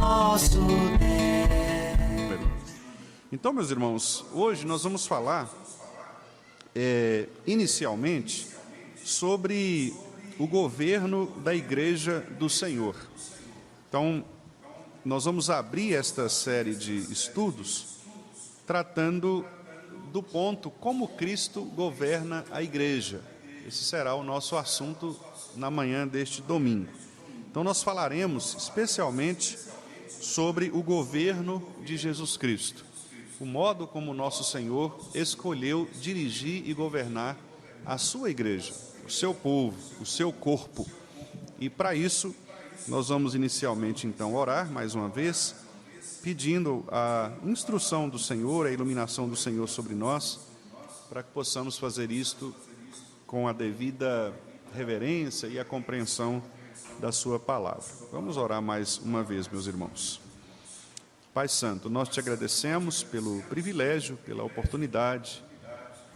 nosso Deus. Então, meus irmãos, hoje nós vamos falar, inicialmente, sobre o governo da Igreja do Senhor. Então, nós vamos abrir esta série de estudos tratando do ponto como Cristo governa a Igreja. Esse será o nosso assunto na manhã deste domingo. Então, nós falaremos especialmente sobre o governo de Jesus Cristo, o modo como nosso Senhor escolheu dirigir e governar a sua igreja, o seu povo, o seu corpo. E para isso, nós vamos inicialmente então orar mais uma vez, pedindo a instrução do Senhor, a iluminação do Senhor sobre nós, para que possamos fazer isto com a devida reverência e a compreensão da sua palavra. Vamos orar mais uma vez, meus irmãos. Pai Santo, nós te agradecemos pelo privilégio, pela oportunidade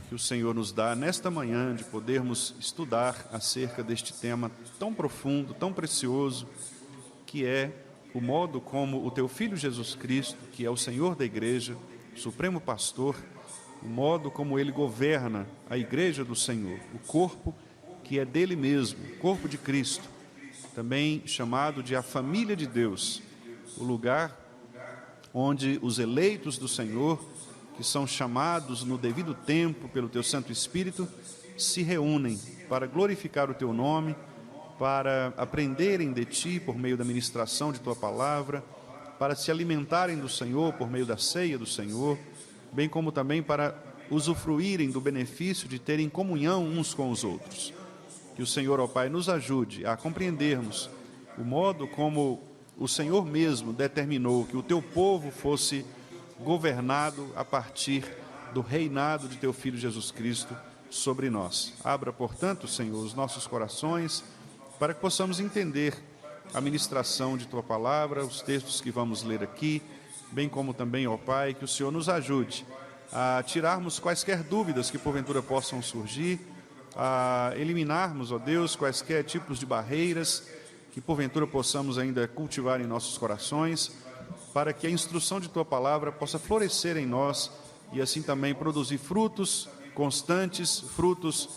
que o Senhor nos dá nesta manhã de podermos estudar acerca deste tema tão profundo, tão precioso, que é o modo como o teu Filho Jesus Cristo, que é o Senhor da Igreja, o Supremo Pastor, o modo como ele governa a Igreja do Senhor, o corpo que é dele mesmo, o corpo de Cristo, também chamado de a família de Deus, o lugar onde os eleitos do Senhor, que são chamados no devido tempo pelo Teu Santo Espírito, se reúnem para glorificar o Teu nome, para aprenderem de Ti por meio da ministração de Tua palavra, para se alimentarem do Senhor por meio da ceia do Senhor, bem como também para usufruírem do benefício de terem comunhão uns com os outros. Que o Senhor, ó Pai, nos ajude a compreendermos o modo como o Senhor mesmo determinou que o Teu povo fosse governado a partir do reinado de Teu Filho Jesus Cristo sobre nós. Abra, portanto, Senhor, os nossos corações para que possamos entender a ministração de Tua palavra, os textos que vamos ler aqui, bem como também, ó Pai, que o Senhor nos ajude a tirarmos quaisquer dúvidas que porventura possam surgir, a eliminarmos, ó Deus, quaisquer tipos de barreiras que porventura possamos ainda cultivar em nossos corações, para que a instrução de Tua palavra possa florescer em nós e assim também produzir frutos constantes, frutos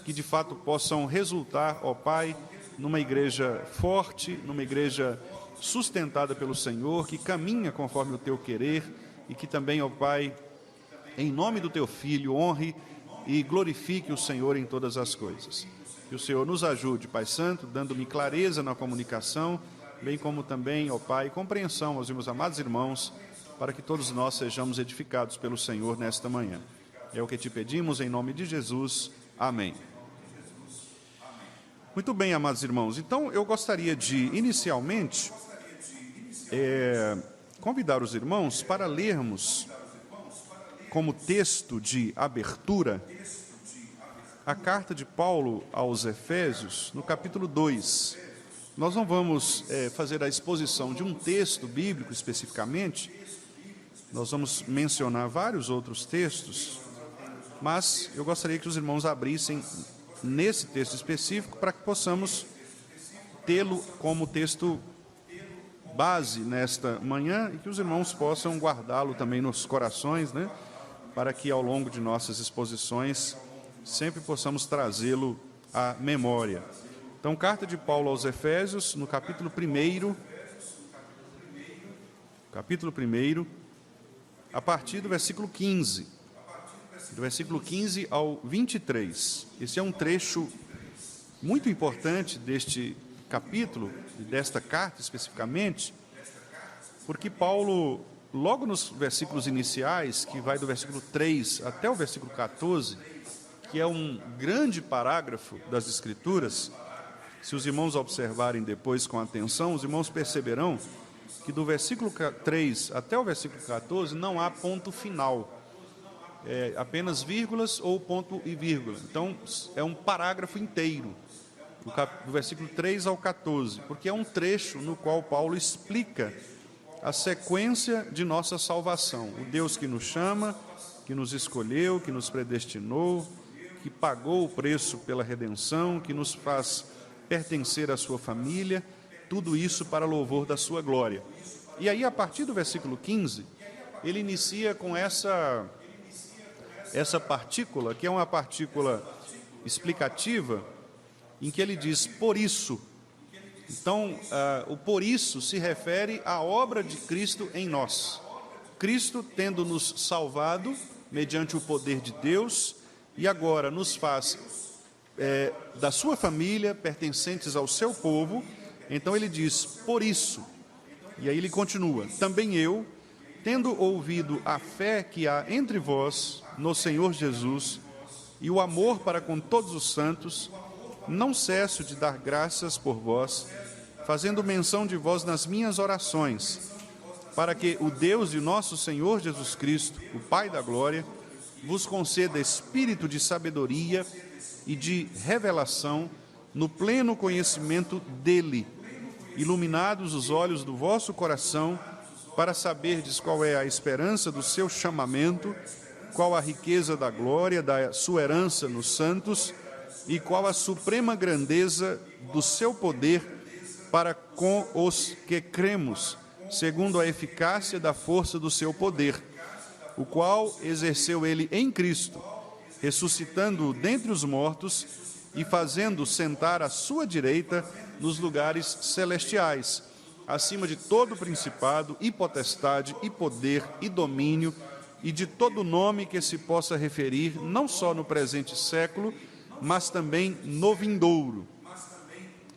que de fato possam resultar, ó Pai, numa igreja forte, numa igreja sustentada pelo Senhor, que caminha conforme o Teu querer e que também, ó Pai, em nome do Teu Filho, honre e glorifique o Senhor em todas as coisas. Que o Senhor nos ajude, Pai Santo, dando-me clareza na comunicação, bem como também, ó Pai, compreensão aos meus amados irmãos, para que todos nós sejamos edificados pelo Senhor nesta manhã. É o que te pedimos em nome de Jesus. Amém. Muito bem, amados irmãos. Então, eu gostaria de, inicialmente, convidar os irmãos para lermos como texto de abertura a carta de Paulo aos Efésios, no capítulo 2. Nós não vamos fazer a exposição de um texto bíblico especificamente, nós vamos mencionar vários outros textos, mas eu gostaria que os irmãos abrissem nesse texto específico para que possamos tê-lo como texto base nesta manhã e que os irmãos possam guardá-lo também nos corações, né, para que ao longo de nossas exposições sempre possamos trazê-lo à memória. Então, carta de Paulo aos Efésios, no capítulo 1, a partir do versículo 15, do versículo 15 ao 23. Esse é um trecho muito importante deste capítulo, e desta carta especificamente, porque Paulo, logo nos versículos iniciais, que vai do versículo 3 até o versículo 14, que é um grande parágrafo das Escrituras, se os irmãos observarem depois com atenção, os irmãos perceberão que do versículo 3 até o versículo 14 não há ponto final, apenas vírgulas ou ponto e vírgula. Então, é um parágrafo inteiro, do versículo 3 ao 14, porque é um trecho no qual Paulo explica a sequência de nossa salvação, o Deus que nos chama, que nos escolheu, que nos predestinou, que pagou o preço pela redenção, que nos faz pertencer à sua família, tudo isso para louvor da sua glória. E aí, a partir do versículo 15, ele inicia com essa partícula, que é uma partícula explicativa, em que ele diz, por isso. Então, o por isso se refere à obra de Cristo em nós. Cristo, tendo nos salvado, mediante o poder de Deus, e agora nos faz da sua família, pertencentes ao seu povo. Então ele diz, por isso. E aí ele continua, também eu, tendo ouvido a fé que há entre vós no Senhor Jesus e o amor para com todos os santos, não cesso de dar graças por vós, fazendo menção de vós nas minhas orações, para que o Deus de nosso Senhor Jesus Cristo, o Pai da glória, vos conceda espírito de sabedoria e de revelação no pleno conhecimento dele, iluminados os olhos do vosso coração, para saberdes qual é a esperança do seu chamamento, qual a riqueza da glória da sua herança nos santos, e qual a suprema grandeza do seu poder para com os que cremos, segundo a eficácia da força do seu poder, o qual exerceu ele em Cristo, ressuscitando-o dentre os mortos e fazendo sentar à sua direita nos lugares celestiais, acima de todo principado e potestade e poder e domínio e de todo nome que se possa referir, não só no presente século, mas também no vindouro.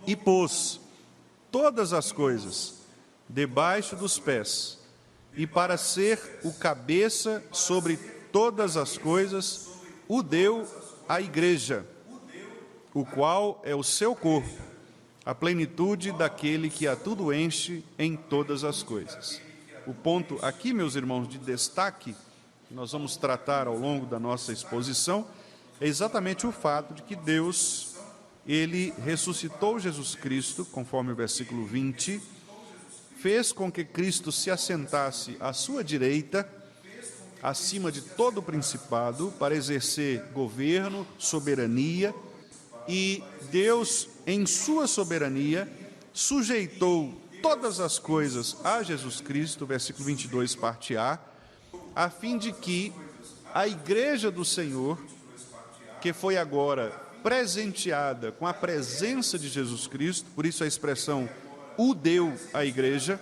E pôs todas as coisas debaixo dos pés, e para ser o cabeça sobre todas as coisas, o deu à igreja, o qual é o seu corpo, a plenitude daquele que a tudo enche em todas as coisas. O ponto aqui, meus irmãos, de destaque, que nós vamos tratar ao longo da nossa exposição, é exatamente o fato de que Deus, ele ressuscitou Jesus Cristo, conforme o versículo 20, fez com que Cristo se assentasse à sua direita, acima de todo o principado, para exercer governo, soberania, e Deus, em sua soberania, sujeitou todas as coisas a Jesus Cristo, versículo 22, parte A, a fim de que a igreja do Senhor, que foi agora presenteada com a presença de Jesus Cristo, por isso a expressão o deu à igreja,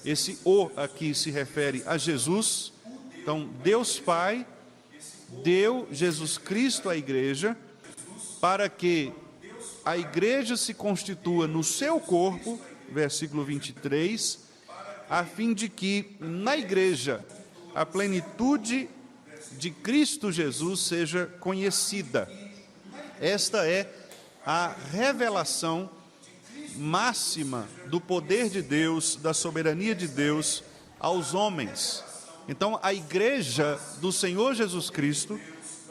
esse o aqui se refere a Jesus. Então, Deus Pai deu Jesus Cristo à igreja, para que a igreja se constitua no seu corpo, versículo 23, a fim de que na igreja a plenitude de Cristo Jesus seja conhecida. Esta é a revelação máxima do poder de Deus, da soberania de Deus aos homens. Então, a igreja do Senhor Jesus Cristo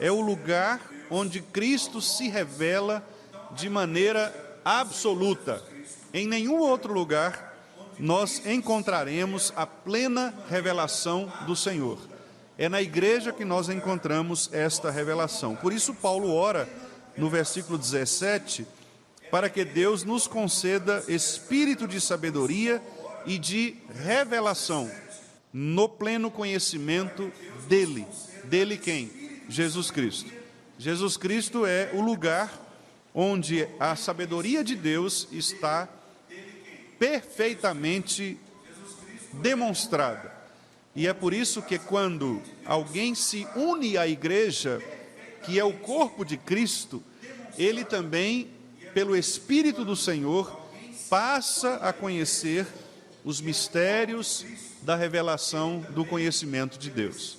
é o lugar onde Cristo se revela de maneira absoluta. Em nenhum outro lugar nós encontraremos a plena revelação do Senhor. É na igreja que nós encontramos esta revelação. Por isso Paulo ora no versículo 17, para que Deus nos conceda espírito de sabedoria e de revelação no pleno conhecimento dele. Dele quem? Jesus Cristo. Jesus Cristo é o lugar onde a sabedoria de Deus está perfeitamente demonstrada. E é por isso que quando alguém se une à igreja, que é o corpo de Cristo, ele também, pelo Espírito do Senhor, passa a conhecer os mistérios da revelação do conhecimento de Deus.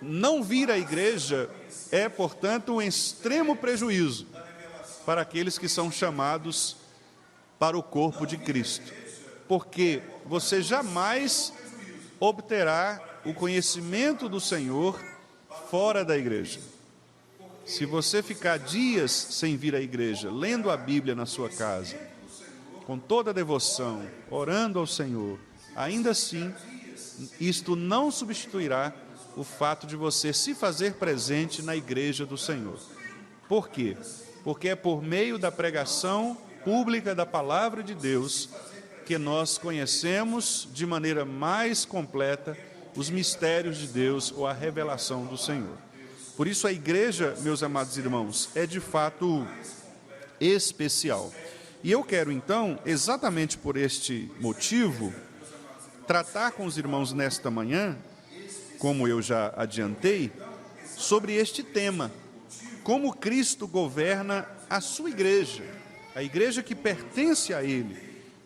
Não vir à igreja é, portanto, um extremo prejuízo para aqueles que são chamados para o corpo de Cristo, porque você jamais obterá o conhecimento do Senhor fora da igreja. Se você ficar dias sem vir à igreja, lendo a Bíblia na sua casa, com toda a devoção, orando ao Senhor, ainda assim, isto não substituirá o fato de você se fazer presente na igreja do Senhor. Por quê? Porque é por meio da pregação pública da palavra de Deus que nós conhecemos de maneira mais completa os mistérios de Deus ou a revelação do Senhor. Por isso a igreja, meus amados irmãos, é de fato especial. E eu quero então, exatamente por este motivo, tratar com os irmãos nesta manhã, como eu já adiantei, sobre este tema: como Cristo governa a sua igreja, a igreja que pertence a Ele,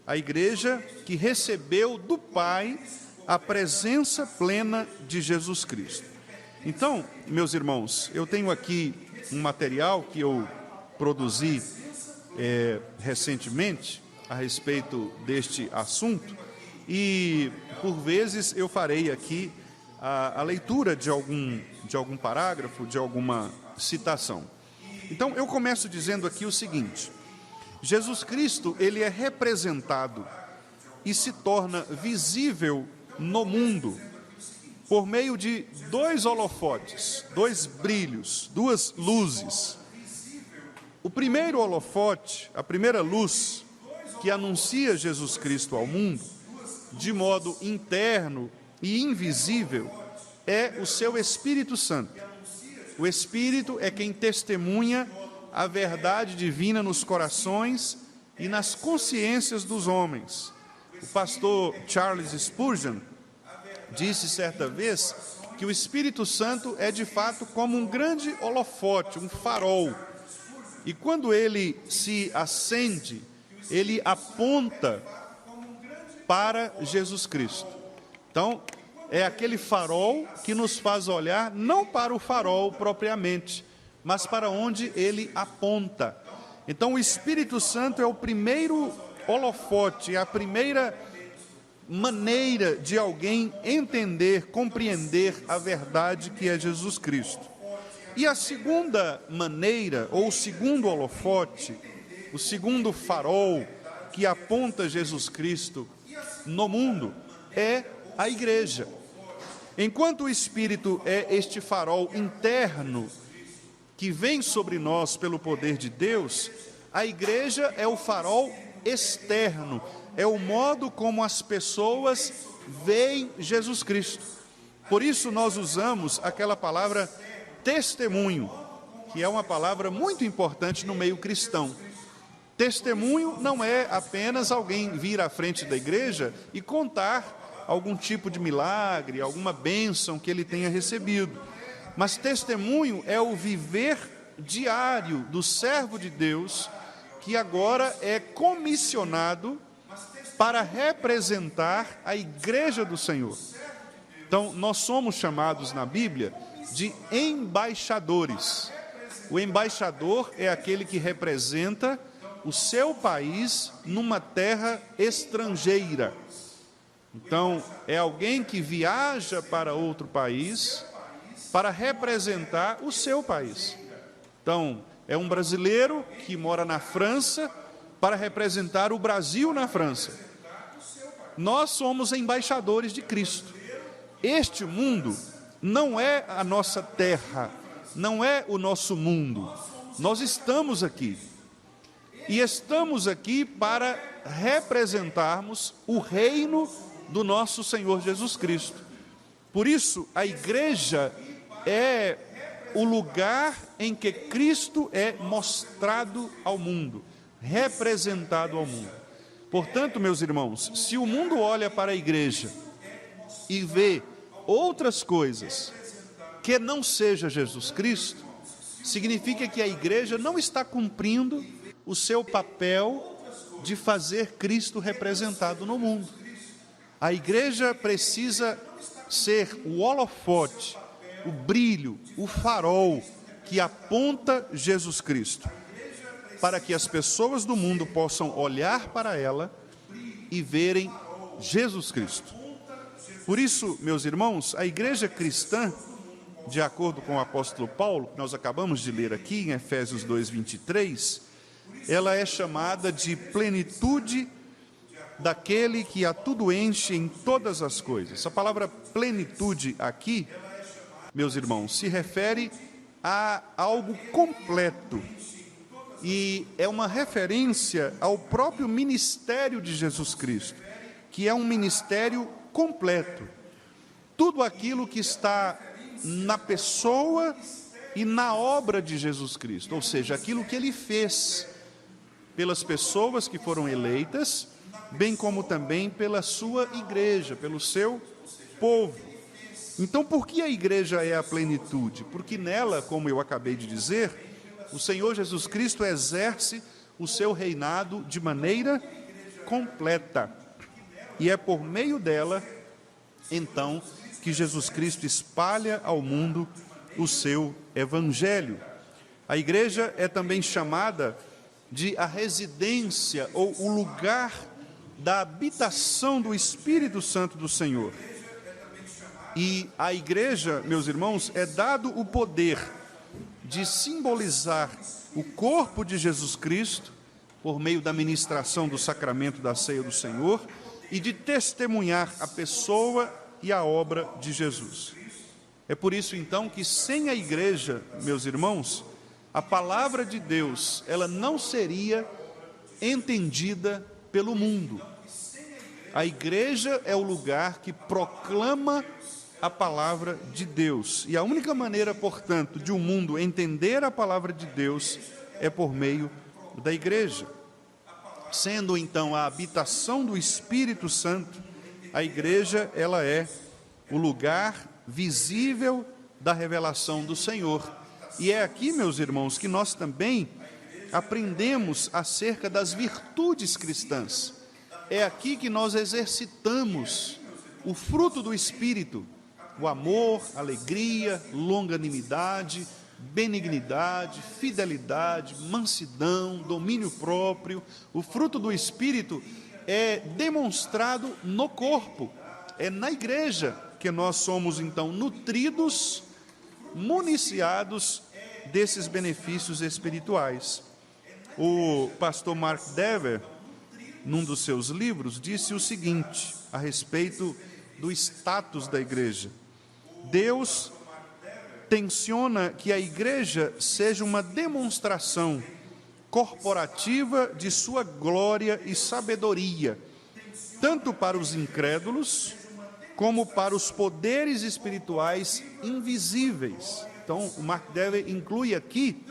a igreja que recebeu do Pai a presença plena de Jesus Cristo. Então, meus irmãos, eu tenho aqui um material que eu produzi recentemente a respeito deste assunto, e por vezes eu farei aqui a leitura de algum parágrafo, de alguma citação. Então, eu começo dizendo aqui o seguinte: Jesus Cristo, ele é representado e se torna visível no mundo por meio de dois holofotes, dois brilhos, duas luzes. O primeiro holofote, a primeira luz que anuncia Jesus Cristo ao mundo, de modo interno e invisível, é o seu Espírito Santo. O Espírito é quem testemunha a verdade divina nos corações e nas consciências dos homens. O pastor Charles Spurgeon disse certa vez que o Espírito Santo é de fato como um grande holofote, um farol. E quando ele se acende, ele aponta para Jesus Cristo. Então, é aquele farol que nos faz olhar não para o farol propriamente, mas para onde ele aponta. Então, o Espírito Santo é o primeiro holofote, é a primeira maneira de alguém entender, compreender a verdade que é Jesus Cristo. E a segunda maneira, ou o segundo holofote, o segundo farol que aponta Jesus Cristo no mundo, é a igreja. Enquanto o Espírito é este farol interno que vem sobre nós pelo poder de Deus, a igreja é o farol externo, é o modo como as pessoas veem Jesus Cristo. Por isso nós usamos aquela palavra testemunho, que é uma palavra muito importante no meio cristão. Testemunho não é apenas alguém vir à frente da igreja e contar algum tipo de milagre, alguma bênção que ele tenha recebido. Mas testemunho é o viver diário do servo de Deus, que agora é comissionado para representar a igreja do Senhor. Então, nós somos chamados na Bíblia de embaixadores. O embaixador é aquele que representa o seu país numa terra estrangeira. Então, é alguém que viaja para outro país para representar o seu país. Então, é um brasileiro que mora na França para representar o Brasil na França. Nós somos embaixadores de Cristo. Este mundo não é a nossa terra, não é o nosso mundo. Nós estamos aqui. E estamos aqui para representarmos o reino do nosso Senhor Jesus Cristo. Por isso, a igreja é o lugar em que Cristo é mostrado ao mundo, representado ao mundo. Portanto, meus irmãos, se o mundo olha para a igreja e vê outras coisas que não seja Jesus Cristo, significa que a igreja não está cumprindo o seu papel de fazer Cristo representado no mundo. A igreja precisa ser o holofote, o brilho, o farol que aponta Jesus Cristo, para que as pessoas do mundo possam olhar para ela e verem Jesus Cristo. Por isso, meus irmãos, a igreja cristã, de acordo com o apóstolo Paulo, que nós acabamos de ler aqui em Efésios 2:23, ela é chamada de plenitude daquele que a tudo enche em todas as coisas. A palavra plenitude aqui, meus irmãos, se refere a algo completo. e é uma referência ao próprio ministério de Jesus Cristo, que é um ministério completo. Tudo aquilo que está na pessoa e na obra de Jesus Cristo, ou seja, aquilo que ele fez pelas pessoas que foram eleitas, bem como também pela sua igreja, pelo seu povo. Então, por que a igreja é a plenitude? Porque nela, como eu acabei de dizer, o Senhor Jesus Cristo exerce o seu reinado de maneira completa. E é por meio dela, então, que Jesus Cristo espalha ao mundo o seu evangelho. A igreja é também chamada de a residência ou o lugar da habitação do Espírito Santo do Senhor. E a igreja, meus irmãos, é dado o poder de simbolizar o corpo de Jesus Cristo por meio da ministração do sacramento da ceia do Senhor e de testemunhar a pessoa e a obra de Jesus. É por isso, então, que sem a igreja, meus irmãos, a palavra de Deus, ela não seria entendida pelo mundo. A igreja é o lugar que proclama a palavra de Deus. E a única maneira, portanto, de o mundo entender a palavra de Deus é por meio da igreja. Sendo, então, a habitação do Espírito Santo, a igreja, ela é o lugar visível da revelação do Senhor. E é aqui, meus irmãos, que nós também aprendemos acerca das virtudes cristãs. É aqui que nós exercitamos o fruto do Espírito, o amor, alegria, longanimidade, benignidade, fidelidade, mansidão, domínio próprio. O fruto do Espírito é demonstrado no corpo, é na igreja que nós somos, então, nutridos, municiados desses benefícios espirituais. O pastor Mark Dever, num dos seus livros, disse o seguinte a respeito do status da igreja: Deus tenciona que a igreja seja uma demonstração corporativa de sua glória e sabedoria, tanto para os incrédulos como para os poderes espirituais invisíveis. Então, o Mark Dever inclui aqui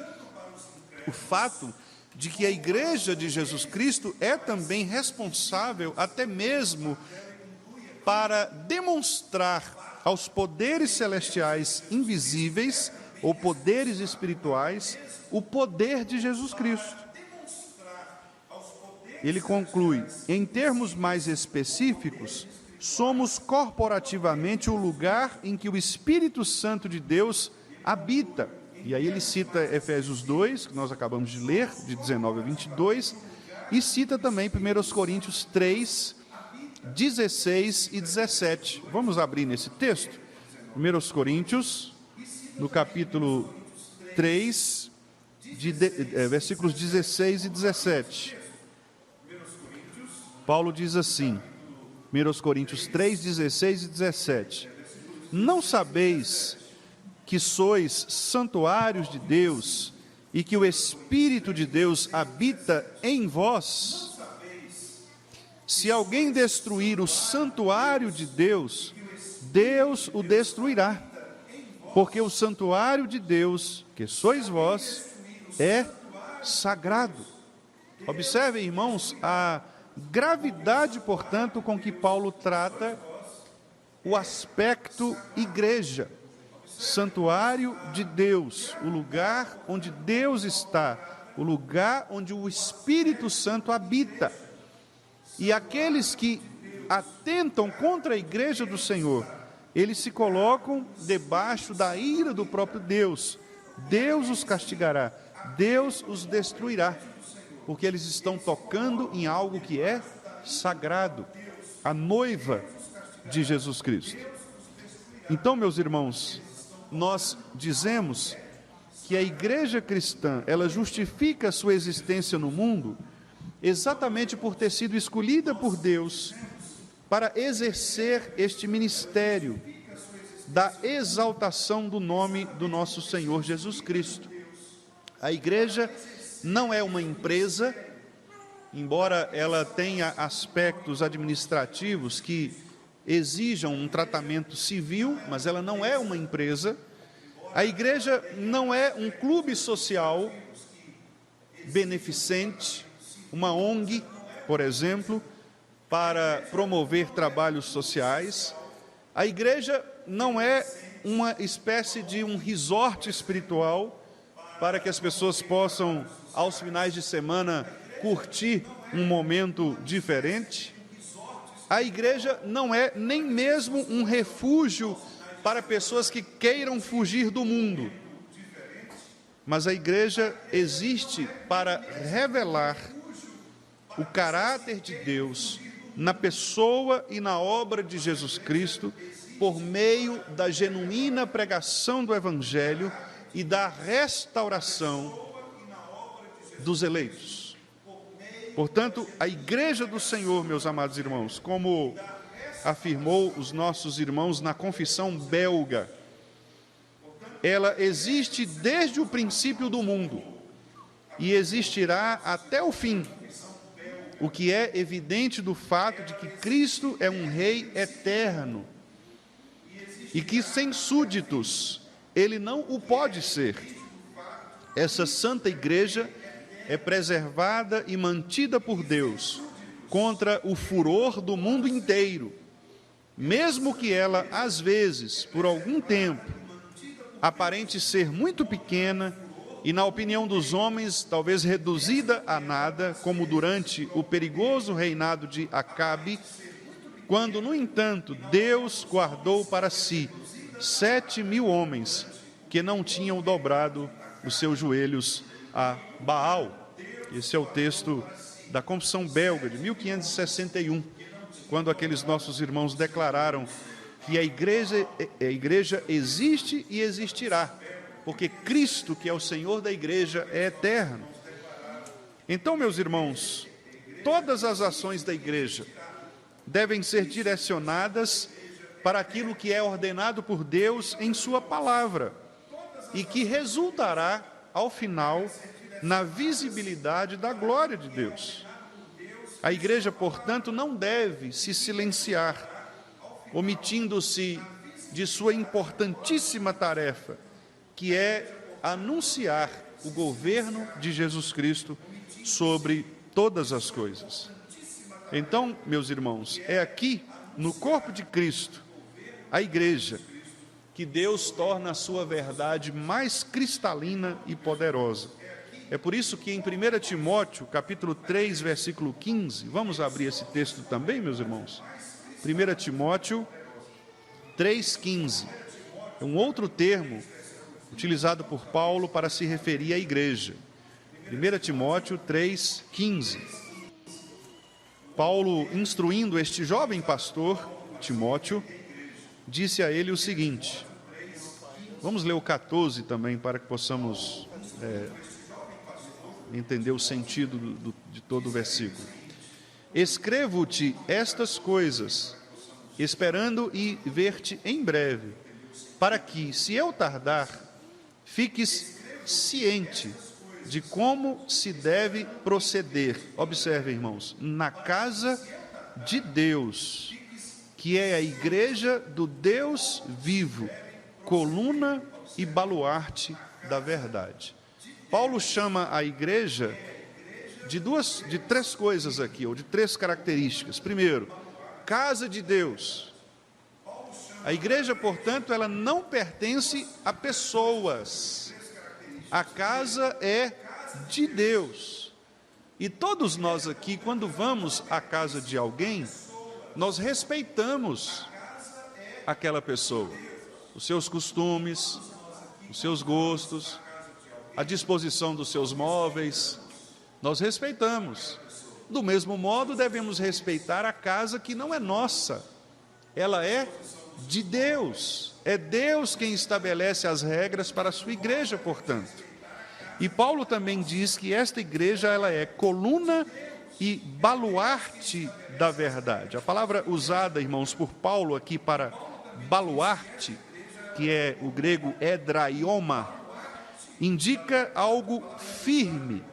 o fato de que a igreja de Jesus Cristo é também responsável até mesmo para demonstrar aos poderes celestiais invisíveis, ou poderes espirituais, o poder de Jesus Cristo. Ele conclui: em termos mais específicos, somos corporativamente o lugar em que o Espírito Santo de Deus habita. E aí ele cita Efésios 2, que nós acabamos de ler, de 19 a 22, e cita também 1 Coríntios 3, 16 e 17. Vamos abrir nesse texto? 1 Coríntios, no capítulo 3, versículos 16 e 17. Paulo diz assim, 1 Coríntios 3, 16 e 17. Não sabeis que sois santuários de Deus e que o Espírito de Deus habita em vós? Se alguém destruir o santuário de Deus, Deus o destruirá, porque o santuário de Deus, que sois vós, é sagrado. Observem, irmãos, a gravidade, portanto, com que Paulo trata o aspecto igreja. Santuário de Deus, o lugar onde Deus está, o lugar onde o Espírito Santo habita. E aqueles que atentam contra a igreja do Senhor, eles se colocam debaixo da ira do próprio Deus. Deus os castigará, Deus os destruirá, porque eles estão tocando em algo que é sagrado, a noiva de Jesus Cristo. Então, meus irmãos, nós dizemos que a igreja cristã, ela justifica a sua existência no mundo exatamente por ter sido escolhida por Deus para exercer este ministério da exaltação do nome do nosso Senhor Jesus Cristo. A igreja não é uma empresa, embora ela tenha aspectos administrativos que exijam um tratamento civil, mas ela não é uma empresa. A igreja não é um clube social beneficente, uma ONG, por exemplo, para promover trabalhos sociais. A igreja não é uma espécie de um resort espiritual para que as pessoas possam, aos finais de semana, curtir um momento diferente. A igreja não é nem mesmo um refúgio para pessoas que queiram fugir do mundo. Mas a igreja existe para revelar o caráter de Deus na pessoa e na obra de Jesus Cristo, por meio da genuína pregação do Evangelho e da restauração dos eleitos. Portanto, a igreja do Senhor, meus amados irmãos, como afirmou os nossos irmãos na confissão belga, ela existe desde o princípio do mundo e existirá até o fim, o que é evidente do fato de que Cristo é um rei eterno e que sem súditos ele não o pode ser. Essa santa igreja é preservada e mantida por Deus contra o furor do mundo inteiro, mesmo que ela, às vezes, por algum tempo, aparente ser muito pequena e, na opinião dos homens, talvez reduzida a nada, como durante o perigoso reinado de Acabe, quando, no entanto, Deus guardou para si 7.000 homens que não tinham dobrado os seus joelhos a Baal. Esse é o texto da Confissão Belga, de 1561, quando aqueles nossos irmãos declararam que a igreja existe e existirá, porque Cristo, que é o Senhor da igreja, é eterno. Então, meus irmãos, todas as ações da igreja devem ser direcionadas para aquilo que é ordenado por Deus em sua palavra e que resultará, ao final, na visibilidade da glória de Deus. A igreja, portanto, não deve se silenciar, omitindo-se de sua importantíssima tarefa, que é anunciar o governo de Jesus Cristo sobre todas as coisas. Então, meus irmãos, é aqui, no corpo de Cristo, a igreja, que Deus torna a sua verdade mais cristalina e poderosa. É por isso que em 1 Timóteo, capítulo 3, versículo 15, vamos abrir esse texto também, meus irmãos? 1 Timóteo 3,15, é um outro termo utilizado por Paulo para se referir à igreja. 1 Timóteo 3,15. Paulo, instruindo este jovem pastor, Timóteo, disse a ele o seguinte, vamos ler o 14 também, para que possamos entender o sentido de todo o versículo. Escrevo-te estas coisas, esperando e ver-te em breve, para que, se eu tardar, fiques ciente de como se deve proceder. Observe, irmãos, na casa de Deus, que é a igreja do Deus vivo, coluna e baluarte da verdade. Paulo chama a igreja de três coisas aqui, ou de três características. Primeiro, casa de Deus. A igreja, portanto, ela não pertence a pessoas. A casa é de Deus. E todos nós aqui, quando vamos à casa de alguém, nós respeitamos aquela pessoa, os seus costumes, os seus gostos, a disposição dos seus móveis, nós respeitamos. Do mesmo modo, devemos respeitar a casa que não é nossa, ela é de Deus. É Deus quem estabelece as regras para a sua igreja, portanto. E Paulo também diz que esta igreja ela é coluna e baluarte da verdade. A palavra usada, irmãos, por Paulo aqui para baluarte, que é o grego hedraioma, indica algo firme,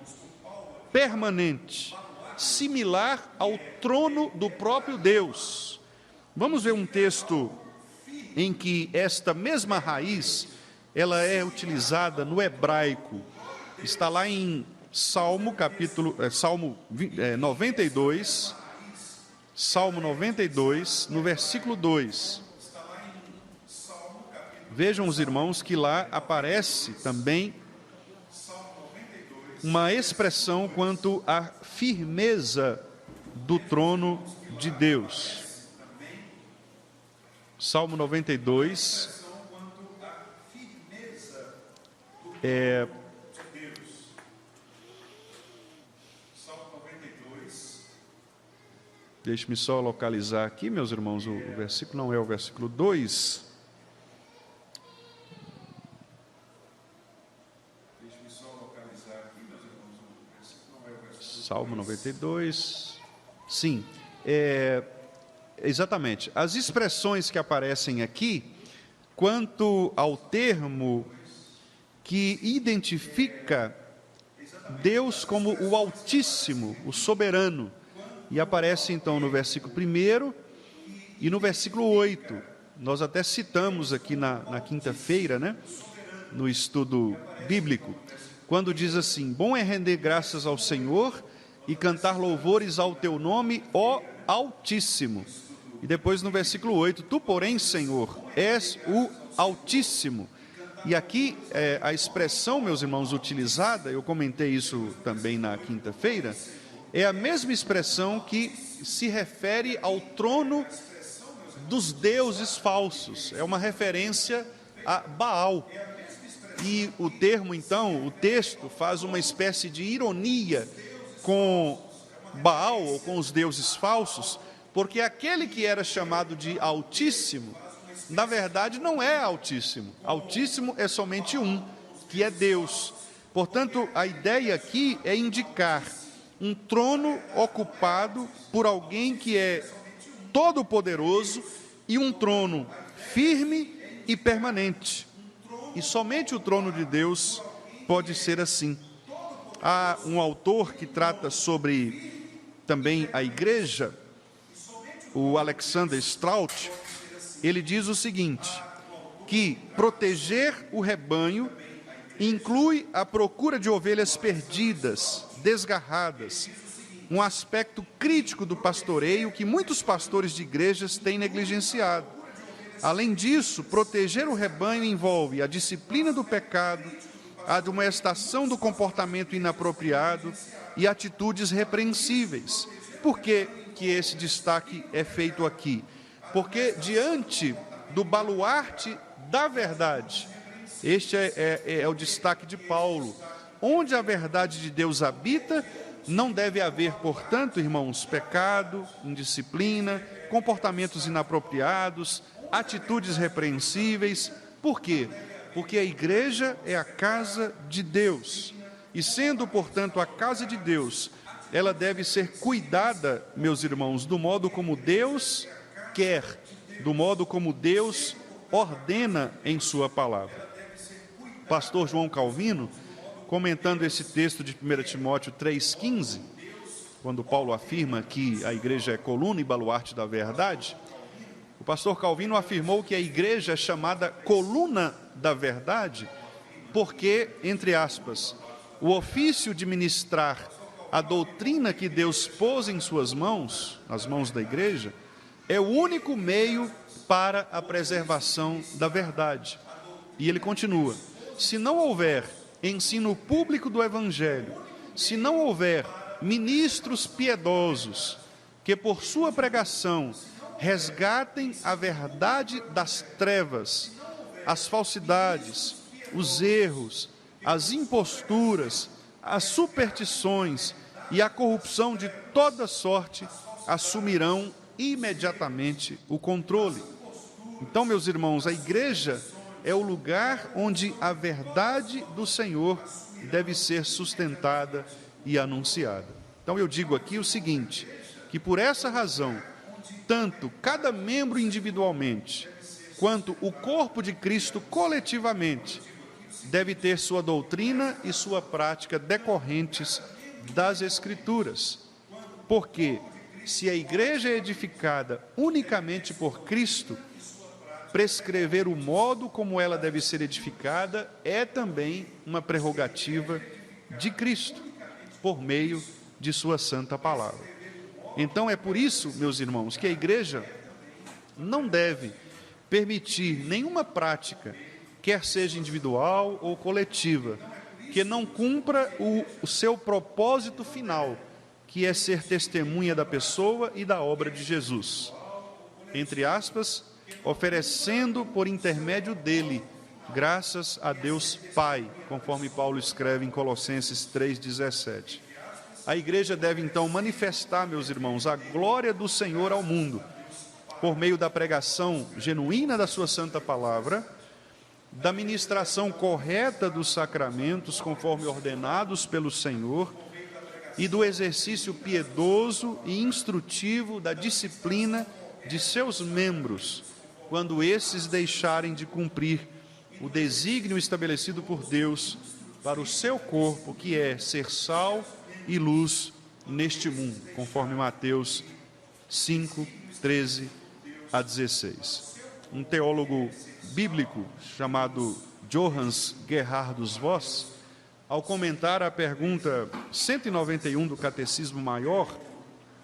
permanente, similar ao trono do próprio Deus. Vamos ver um texto em que esta mesma raiz, ela é utilizada no hebraico. Está lá em Salmo 92, Salmo 92, no versículo 2. Vejam os irmãos que lá aparece também uma expressão quanto à firmeza do trono de Deus. Salmo 92 Deixe-me só localizar aqui, meus irmãos, o versículo não é o versículo 2. Deixe-me só localizar aqui, meus irmãos, o versículo não é o versículo 2. Salmo 92. Sim, exatamente. As expressões que aparecem aqui, quanto ao termo que identifica Deus como o Altíssimo, o Soberano, e aparece então no versículo 1 e no versículo 8. Nós até citamos aqui na quinta-feira, né, no estudo bíblico, quando diz assim: bom é render graças ao Senhor e cantar louvores ao teu nome, ó Altíssimo. E depois no versículo 8, tu, porém, Senhor, és o Altíssimo. E aqui a expressão, meus irmãos, utilizada, eu comentei isso também na quinta-feira, é a mesma expressão que se refere ao trono dos deuses falsos. É uma referência a Baal. E o termo, então, o texto faz uma espécie de ironia com Baal, ou com os deuses falsos, porque aquele que era chamado de Altíssimo, na verdade não é Altíssimo. Altíssimo é somente um, que é Deus. Portanto, a ideia aqui é indicar um trono ocupado por alguém que é todo-poderoso e um trono firme e permanente. E somente o trono de Deus pode ser assim. Há um autor que trata sobre também a igreja, o Alexander Strout. Ele diz o seguinte, que proteger o rebanho inclui a procura de ovelhas perdidas, desgarradas, um aspecto crítico do pastoreio que muitos pastores de igrejas têm negligenciado. Além disso, proteger o rebanho envolve a disciplina do pecado, a admoestação do comportamento inapropriado e atitudes repreensíveis. Por que esse destaque é feito aqui? Porque diante do baluarte da verdade, este é o destaque de Paulo, onde a verdade de Deus habita, não deve haver, portanto, irmãos, pecado, indisciplina, comportamentos inapropriados, atitudes repreensíveis. Por quê? Porque a igreja é a casa de Deus. E sendo, portanto, a casa de Deus, ela deve ser cuidada, meus irmãos, do modo como Deus quer, do modo como Deus ordena em sua palavra. Pastor João Calvino, comentando esse texto de 1 Timóteo 3,15, quando Paulo afirma que a igreja é coluna e baluarte da verdade, o pastor Calvino afirmou que a igreja é chamada coluna da verdade porque, entre aspas, o ofício de ministrar a doutrina que Deus pôs em suas mãos, nas mãos da igreja, é o único meio para a preservação da verdade. E ele continua: se não houver ensino público do Evangelho, se não houver ministros piedosos que por sua pregação resgatem a verdade das trevas, as falsidades, os erros, as imposturas, as superstições e a corrupção de toda sorte, assumirão imediatamente o controle. Então, meus irmãos, a igreja é o lugar onde a verdade do Senhor deve ser sustentada e anunciada. Então eu digo aqui o seguinte, que por essa razão, tanto cada membro individualmente, quanto o corpo de Cristo coletivamente, deve ter sua doutrina e sua prática decorrentes das Escrituras. Porque se a igreja é edificada unicamente por Cristo, prescrever o modo como ela deve ser edificada é também uma prerrogativa de Cristo, por meio de sua santa palavra. Então é por isso, meus irmãos, que a igreja não deve permitir nenhuma prática, quer seja individual ou coletiva, que não cumpra o seu propósito final, que é ser testemunha da pessoa e da obra de Jesus. Entre aspas, oferecendo por intermédio dele, graças a Deus Pai, conforme Paulo escreve em Colossenses 3,17. A igreja deve então manifestar, meus irmãos, a glória do Senhor ao mundo, por meio da pregação genuína da sua santa palavra, da ministração correta dos sacramentos, conforme ordenados pelo Senhor, e do exercício piedoso e instrutivo da disciplina de seus membros, quando esses deixarem de cumprir o desígnio estabelecido por Deus para o seu corpo, que é ser sal e luz neste mundo, conforme Mateus 5, 13 a 16. Um teólogo bíblico chamado Johannes Gerhardus Voss, ao comentar a pergunta 191 do Catecismo Maior,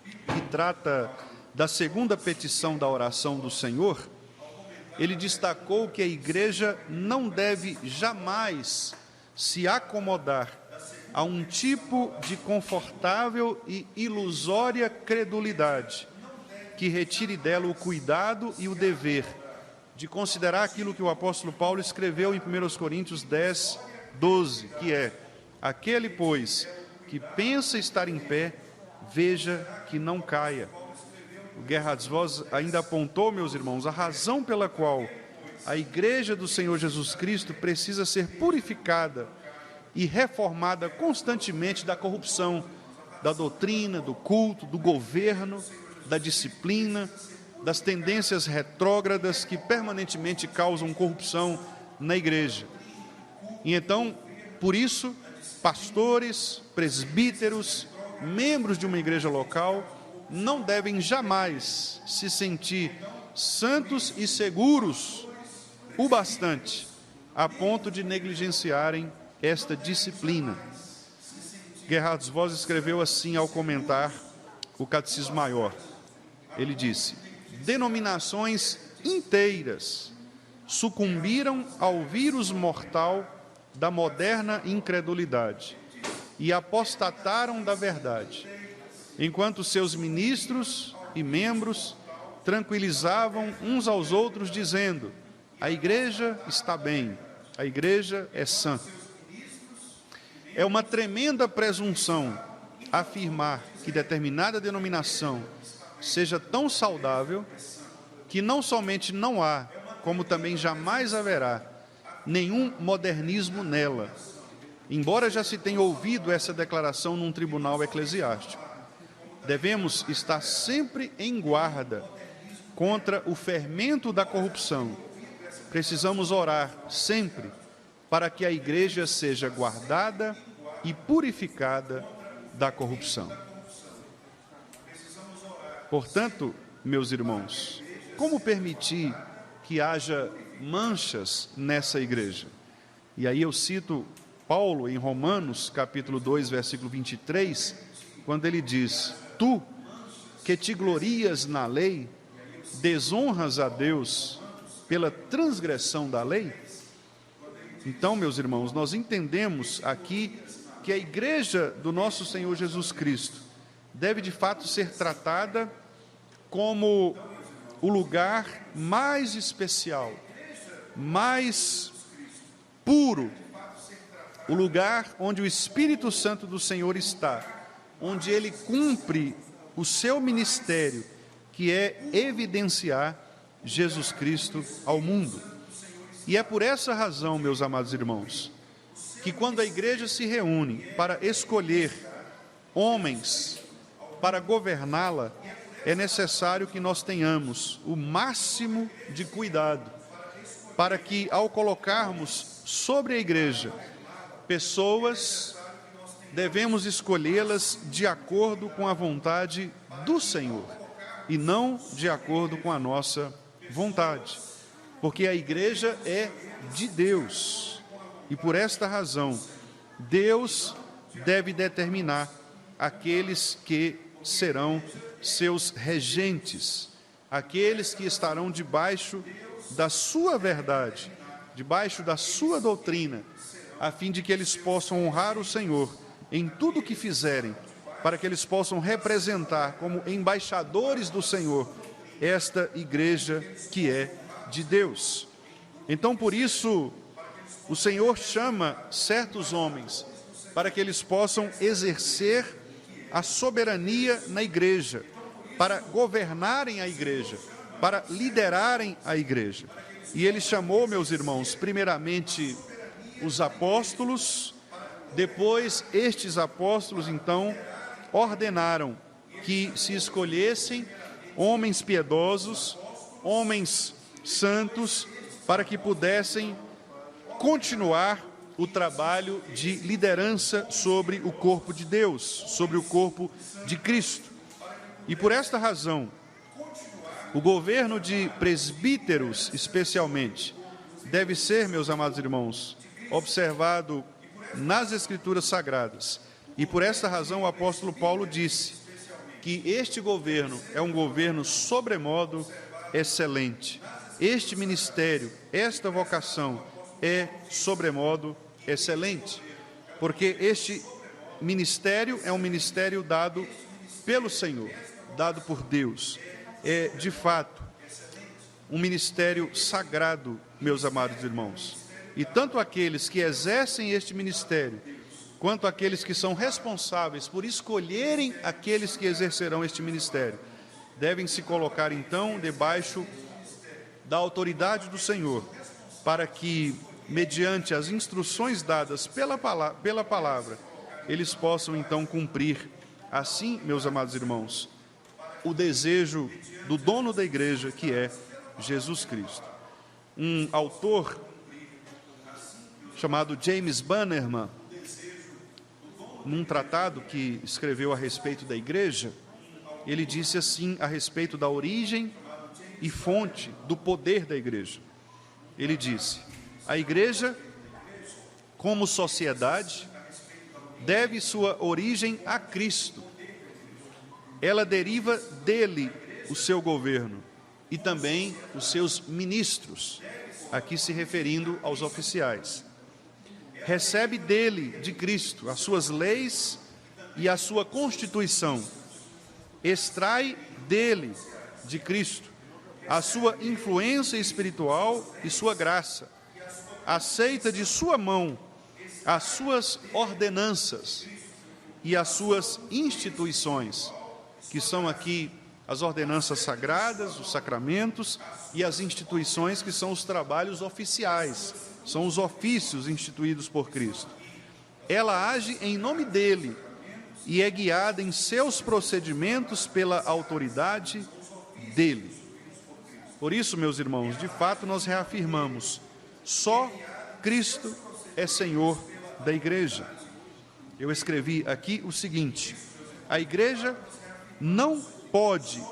que trata da segunda petição da oração do Senhor, ele destacou que a igreja não deve jamais se acomodar a um tipo de confortável e ilusória credulidade que retire dela o cuidado e o dever de considerar aquilo que o apóstolo Paulo escreveu em 1 Coríntios 10, 12, que é: aquele, pois, que pensa estar em pé, veja que não caia. O Gerhard Voss ainda apontou, meus irmãos, a razão pela qual a igreja do Senhor Jesus Cristo precisa ser purificada e reformada constantemente da corrupção, da doutrina, do culto, do governo, da disciplina, das tendências retrógradas que permanentemente causam corrupção na igreja. E então, por isso, pastores, presbíteros, membros de uma igreja local não devem jamais se sentir santos e seguros o bastante a ponto de negligenciarem esta disciplina. Gerhard Voss escreveu assim ao comentar o Catecismo Maior. Ele disse: denominações inteiras sucumbiram ao vírus mortal da moderna incredulidade e apostataram da verdade, enquanto seus ministros e membros tranquilizavam uns aos outros, dizendo: a igreja está bem, a igreja é sã. É uma tremenda presunção afirmar que determinada denominação seja tão saudável que não somente não há, como também jamais haverá, nenhum modernismo nela, embora já se tenha ouvido essa declaração num tribunal eclesiástico. Devemos estar sempre em guarda contra o fermento da corrupção. Precisamos orar sempre para que a igreja seja guardada e purificada da corrupção. Portanto, meus irmãos, como permitir que haja manchas nessa igreja? E aí eu cito Paulo em Romanos, capítulo 2, versículo 23, quando ele diz: tu, que te glorias na lei, desonras a Deus pela transgressão da lei? Então, meus irmãos, nós entendemos aqui que a igreja do nosso Senhor Jesus Cristo deve de fato ser tratada como o lugar mais especial, mais puro, o lugar onde o Espírito Santo do Senhor está, onde ele cumpre o seu ministério, que é evidenciar Jesus Cristo ao mundo. E é por essa razão, meus amados irmãos, que quando a igreja se reúne para escolher homens para governá-la, é necessário que nós tenhamos o máximo de cuidado para que, ao colocarmos sobre a igreja pessoas devemos escolhê-las de acordo com a vontade do Senhor e não de acordo com a nossa vontade, porque a igreja é de Deus e por esta razão Deus deve determinar aqueles que serão seus regentes, aqueles que estarão debaixo da sua verdade, debaixo da sua doutrina, a fim de que eles possam honrar o Senhor em tudo o que fizerem, para que eles possam representar como embaixadores do Senhor esta igreja que é de Deus. Então, por isso, o Senhor chama certos homens para que eles possam exercer a soberania na igreja, para governarem a igreja, para liderarem a igreja. E ele chamou, meus irmãos, primeiramente os apóstolos, depois estes apóstolos, então, ordenaram que se escolhessem homens piedosos, homens santos, para que pudessem continuar o trabalho de liderança sobre o corpo de Deus, sobre o corpo de Cristo. E por esta razão, o governo de presbíteros, especialmente, deve ser, meus amados irmãos, observado nas Escrituras Sagradas. E por esta razão o apóstolo Paulo disse que este governo é um governo sobremodo excelente. Este ministério, esta vocação é sobremodo excelente, porque este ministério é um ministério dado pelo Senhor, dado por Deus. É, de fato, um ministério sagrado, meus amados irmãos. E tanto aqueles que exercem este ministério, quanto aqueles que são responsáveis por escolherem aqueles que exercerão este ministério, devem se colocar, então, debaixo da autoridade do Senhor, para que, mediante as instruções dadas pela palavra, eles possam, então, cumprir, assim, meus amados irmãos, o desejo do dono da igreja, que é Jesus Cristo. Um autor chamado James Bannerman, num tratado que escreveu a respeito da igreja, ele disse assim a respeito da origem e fonte do poder da igreja. Ele disse: a igreja, como sociedade, deve sua origem a Cristo. Ela deriva dele o seu governo e também os seus ministros, aqui se referindo aos oficiais. Recebe dele, de Cristo, as suas leis e a sua constituição. Extrai dele, de Cristo, a sua influência espiritual e sua graça. Aceita de sua mão as suas ordenanças e as suas instituições, que são aqui as ordenanças sagradas, os sacramentos, e as instituições, que são os trabalhos oficiais, são os ofícios instituídos por Cristo. Ela age em nome dele e é guiada em seus procedimentos pela autoridade dele. Por isso, meus irmãos, de fato nós reafirmamos: só Cristo é Senhor da igreja. Eu escrevi aqui o seguinte: a igreja não pode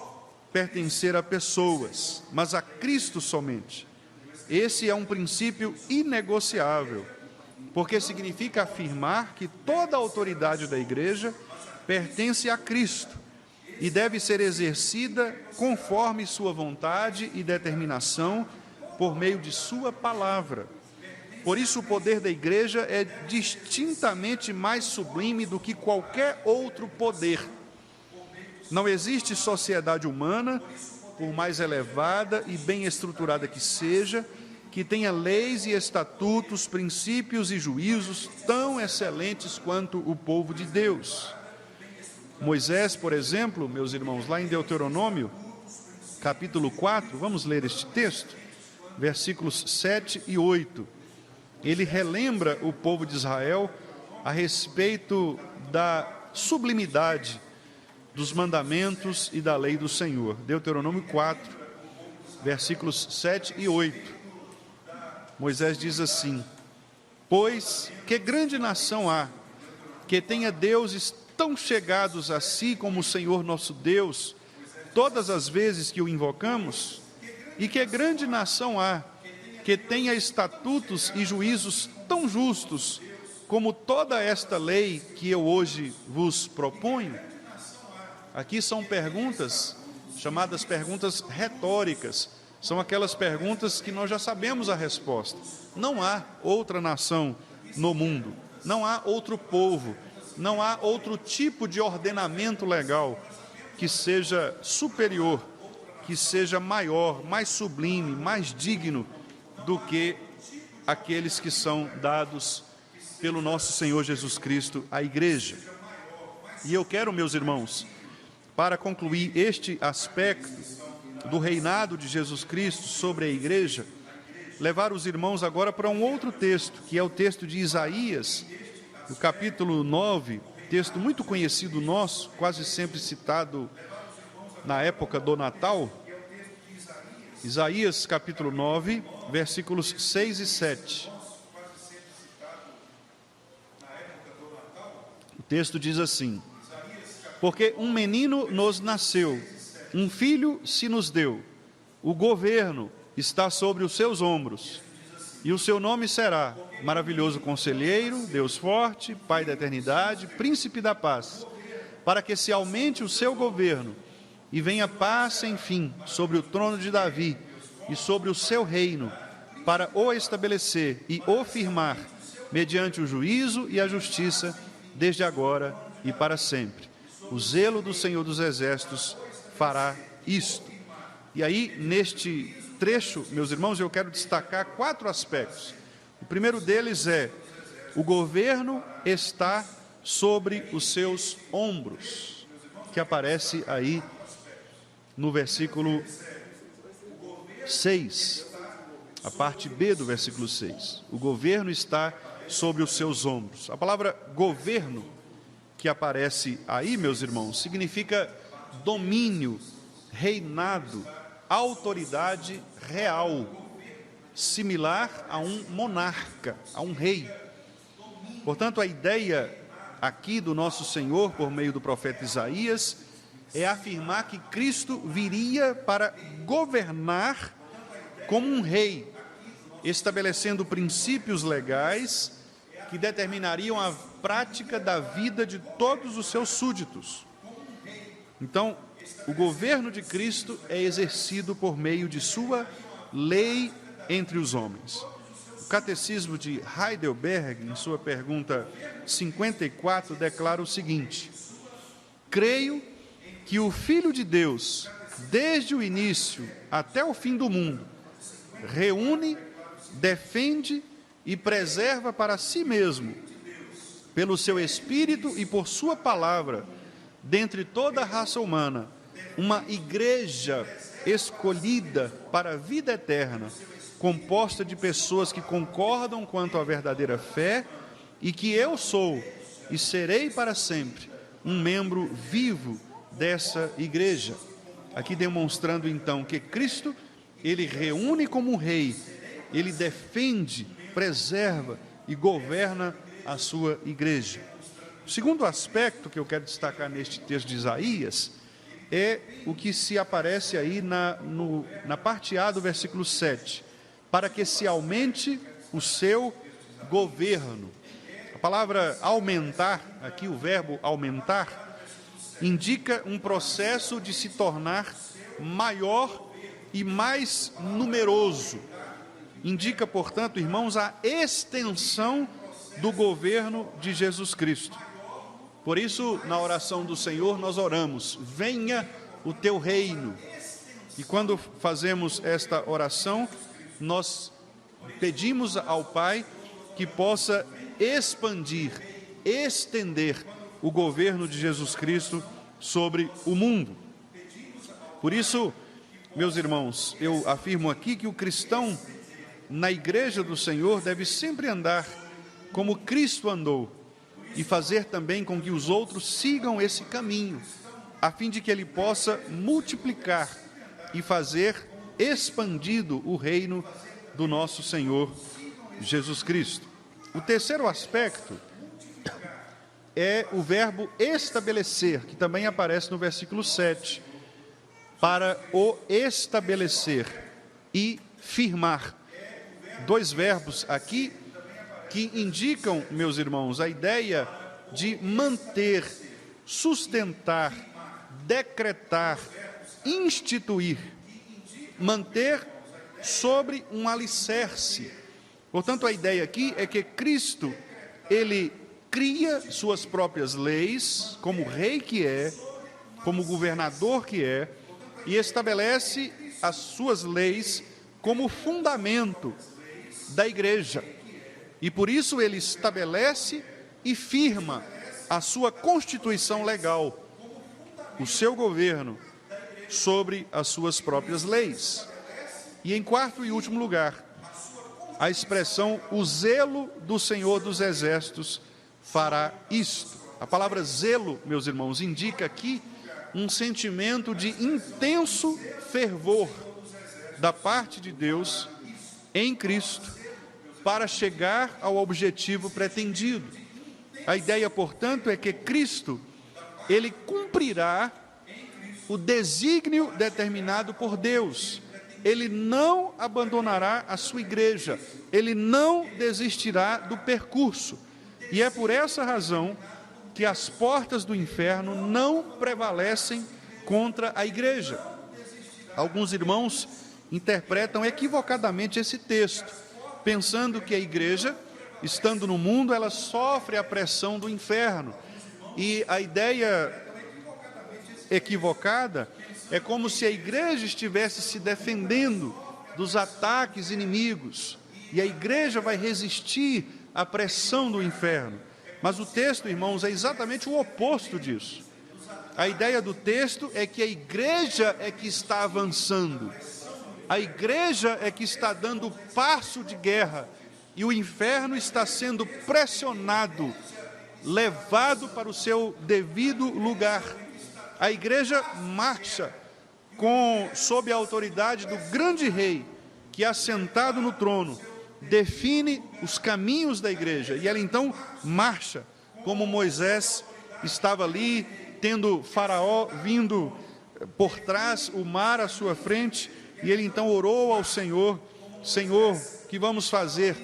pertencer a pessoas, mas a Cristo somente. Esse é um princípio inegociável, porque significa afirmar que toda a autoridade da igreja pertence a Cristo e deve ser exercida conforme sua vontade e determinação por meio de sua palavra. Por isso, o poder da igreja é distintamente mais sublime do que qualquer outro poder. Não existe sociedade humana, por mais elevada e bem estruturada que seja, que tenha leis e estatutos, princípios e juízos tão excelentes quanto o povo de Deus. Moisés, por exemplo, meus irmãos, lá em Deuteronômio, capítulo 4, vamos ler este texto, versículos 7 e 8. Ele relembra o povo de Israel a respeito da sublimidade dos mandamentos e da lei do Senhor. Deuteronômio 4, versículos 7 e 8. Moisés diz assim: pois que grande nação há que tenha deuses tão chegados a si como o Senhor nosso Deus, todas as vezes que o invocamos? E que grande nação há que tenha estatutos e juízos tão justos como toda esta lei que eu hoje vos proponho? Aqui são perguntas chamadas perguntas retóricas. São aquelas perguntas que nós já sabemos a resposta. Não há outra nação no mundo, não há outro povo, não há outro tipo de ordenamento legal que seja superior, que seja maior, mais sublime, mais digno do que aqueles que são dados pelo nosso Senhor Jesus Cristo à igreja. E eu quero, meus irmãos, para concluir este aspecto do reinado de Jesus Cristo sobre a igreja, levar os irmãos agora para um outro texto, que é o texto de Isaías, no capítulo 9, texto muito conhecido nosso, quase sempre citado na época do Natal. Isaías capítulo 9, versículos 6 e 7. O texto diz assim: porque um menino nos nasceu, um filho se nos deu, o governo está sobre os seus ombros, e o seu nome será Maravilhoso Conselheiro, Deus Forte, Pai da Eternidade, Príncipe da Paz, para que se aumente o seu governo e venha paz sem fim sobre o trono de Davi e sobre o seu reino, para o estabelecer e o firmar mediante o juízo e a justiça, desde agora e para sempre. O zelo do Senhor dos Exércitos fará isto. E aí, neste trecho, meus irmãos, eu quero destacar 4 aspectos. O primeiro deles é: o governo está sobre os seus ombros, que aparece aí no versículo 6, a parte B do versículo 6. O governo está sobre os seus ombros. A palavra governo que aparece aí, meus irmãos, significa domínio, reinado, autoridade real, similar a um monarca, a um rei. Portanto, a ideia aqui do nosso Senhor, por meio do profeta Isaías, é afirmar que Cristo viria para governar como um rei, estabelecendo princípios legais que determinariam a prática da vida de todos os seus súditos. Então, o governo de Cristo é exercido por meio de sua lei entre os homens. O Catecismo de Heidelberg, em sua pergunta 54, declara o seguinte: creio que o Filho de Deus, desde o início até o fim do mundo, reúne, defende e preserva para si mesmo, pelo seu Espírito e por sua palavra, dentre toda a raça humana, uma igreja escolhida para a vida eterna, composta de pessoas que concordam quanto à verdadeira fé, e que eu sou e serei para sempre um membro vivo dessa igreja. Aqui demonstrando então que Cristo, ele reúne como um rei, ele defende, preserva e governa a sua igreja. O segundo aspecto que eu quero destacar neste texto de Isaías é o que se aparece aí na parte A do versículo 7, para que se aumente o seu governo. A palavra aumentar, aqui o verbo aumentar, indica um processo de se tornar maior e mais numeroso. Indica, portanto, irmãos, a extensão do governo de Jesus Cristo. Por isso, na oração do Senhor, nós oramos: venha o teu reino. E quando fazemos esta oração, nós pedimos ao Pai que possa expandir, estender o governo de Jesus Cristo sobre o mundo. Por isso, meus irmãos, eu afirmo aqui que o cristão na igreja do Senhor deve sempre andar como Cristo andou e fazer também com que os outros sigam esse caminho, a fim de que ele possa multiplicar e fazer expandido o reino do nosso Senhor Jesus Cristo. O terceiro aspecto é o verbo estabelecer, que também aparece no versículo 7, para o estabelecer e firmar. Dois verbos aqui que indicam, meus irmãos, a ideia de manter, sustentar, decretar, instituir, manter sobre um alicerce. Portanto, a ideia aqui é que Cristo, ele cria suas próprias leis, como rei que é, como governador que é, e estabelece as suas leis como fundamento da igreja. E por isso ele estabelece e firma a sua constituição legal, o seu governo sobre as suas próprias leis. E em quarto e último lugar, a expressão o zelo do Senhor dos Exércitos fará isto. A palavra zelo, meus irmãos, indica aqui um sentimento de intenso fervor da parte de Deus em Cristo para chegar ao objetivo pretendido. A ideia, portanto, é que Cristo, ele cumprirá o desígnio determinado por Deus. Ele não abandonará a sua igreja, ele não desistirá do percurso. E é por essa razão que as portas do inferno não prevalecem contra a igreja. Alguns irmãos interpretam equivocadamente esse texto, pensando que a igreja, estando no mundo, ela sofre a pressão do inferno. E a ideia equivocada é como se a igreja estivesse se defendendo dos ataques inimigos, e a igreja vai resistir à pressão do inferno. Mas o texto, irmãos, é exatamente o oposto disso. A ideia do texto é que a igreja é que está avançando, a igreja é que está dando passo de guerra, e o inferno está sendo pressionado, levado para o seu devido lugar. A igreja marcha sob a autoridade do grande rei, que assentado no trono, define os caminhos da igreja, e ela então marcha, como Moisés estava ali, tendo Faraó vindo por trás, o mar à sua frente, e ele então orou ao Senhor: Senhor, o que vamos fazer?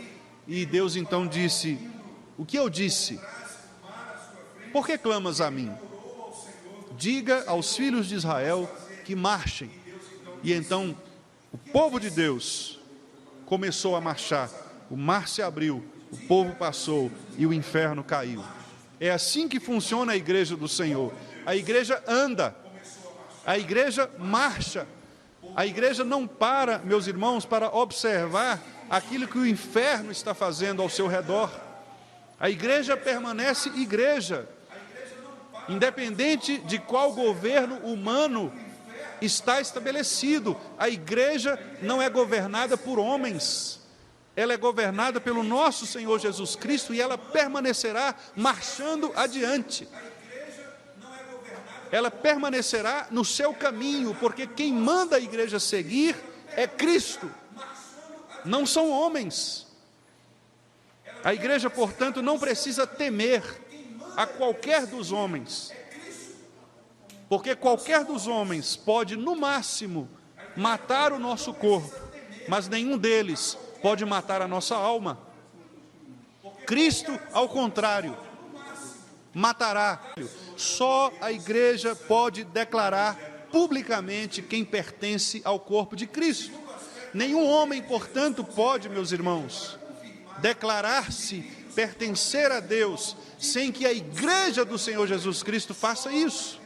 E Deus então disse: o que eu disse? Por que clamas a mim? Diga aos filhos de Israel que marchem. E então o povo de Deus começou a marchar, o mar se abriu, o povo passou e o inferno caiu. É assim que funciona a igreja do Senhor. A igreja anda, a igreja marcha, a igreja não para, meus irmãos, para observar aquilo que o inferno está fazendo ao seu redor. A igreja permanece igreja, independente de qual governo humano está estabelecido. A igreja não é governada por homens, ela é governada pelo nosso Senhor Jesus Cristo, e ela permanecerá marchando adiante. Ela permanecerá no seu caminho, porque quem manda a igreja seguir é Cristo, não são homens. A igreja, portanto, não precisa temer a qualquer dos homens, porque qualquer dos homens pode, no máximo, matar o nosso corpo, mas nenhum deles pode matar a nossa alma. Cristo, ao contrário, matará. Só a igreja pode declarar publicamente quem pertence ao corpo de Cristo. Nenhum homem, portanto, pode, meus irmãos, declarar-se pertencer a Deus sem que a igreja do Senhor Jesus Cristo faça isso.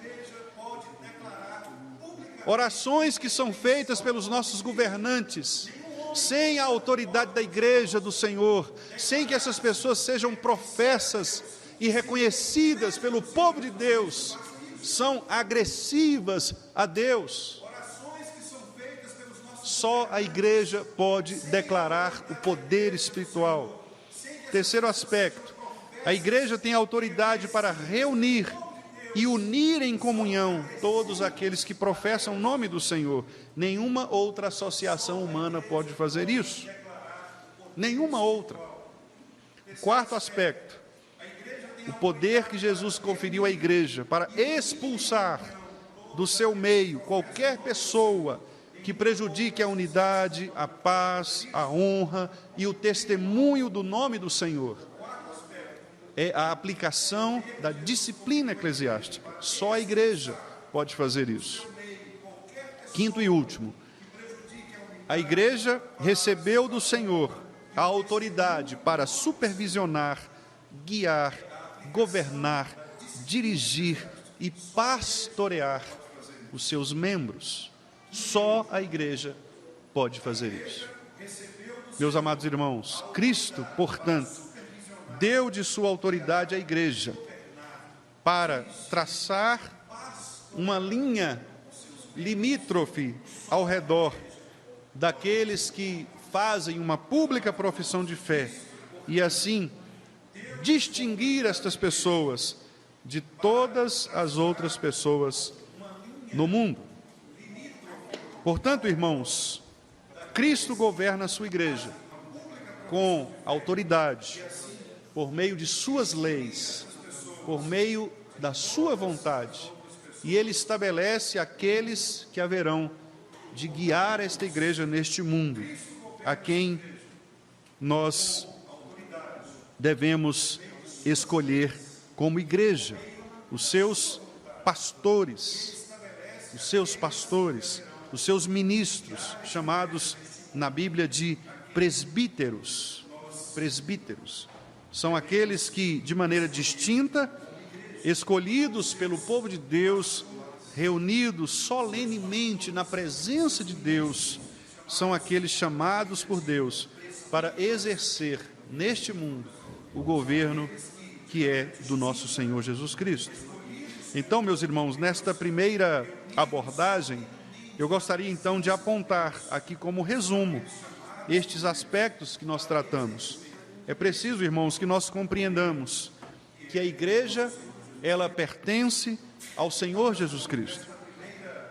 Orações que são feitas pelos nossos governantes, sem a autoridade da igreja do Senhor, sem que essas pessoas sejam professas e reconhecidas pelo povo de Deus, são agressivas a Deus. Só a igreja pode declarar o poder espiritual. Terceiro aspecto, a igreja tem autoridade para reunir e unir em comunhão todos aqueles que professam o nome do Senhor. Nenhuma outra associação humana pode fazer isso. Nenhuma outra. Quarto aspecto, o poder que Jesus conferiu à igreja para expulsar do seu meio qualquer pessoa que prejudique a unidade, a paz, a honra e o testemunho do nome do Senhor. É a aplicação da disciplina eclesiástica. Só a igreja pode fazer isso. Quinto e último, a igreja recebeu do Senhor a autoridade para supervisionar, guiar, governar, dirigir e pastorear os seus membros. Só a igreja pode fazer isso. Meus amados irmãos, Cristo, portanto, deu de sua autoridade à igreja para traçar uma linha limítrofe ao redor daqueles que fazem uma pública profissão de fé e assim distinguir estas pessoas de todas as outras pessoas no mundo. Portanto, irmãos, Cristo governa a sua igreja com autoridade, por meio de suas leis, por meio da sua vontade, e Ele estabelece aqueles que haverão de guiar esta igreja neste mundo, a quem nós devemos escolher como igreja, os seus pastores, os seus ministros, chamados na Bíblia de presbíteros. Presbíteros são aqueles que, de maneira distinta, escolhidos pelo povo de Deus, reunidos solenemente na presença de Deus, são aqueles chamados por Deus para exercer neste mundo o governo que é do nosso Senhor Jesus Cristo. Então, meus irmãos, nesta primeira abordagem, eu gostaria então de apontar aqui como resumo estes aspectos que nós tratamos. É preciso, irmãos, que nós compreendamos que a igreja, ela pertence ao Senhor Jesus Cristo.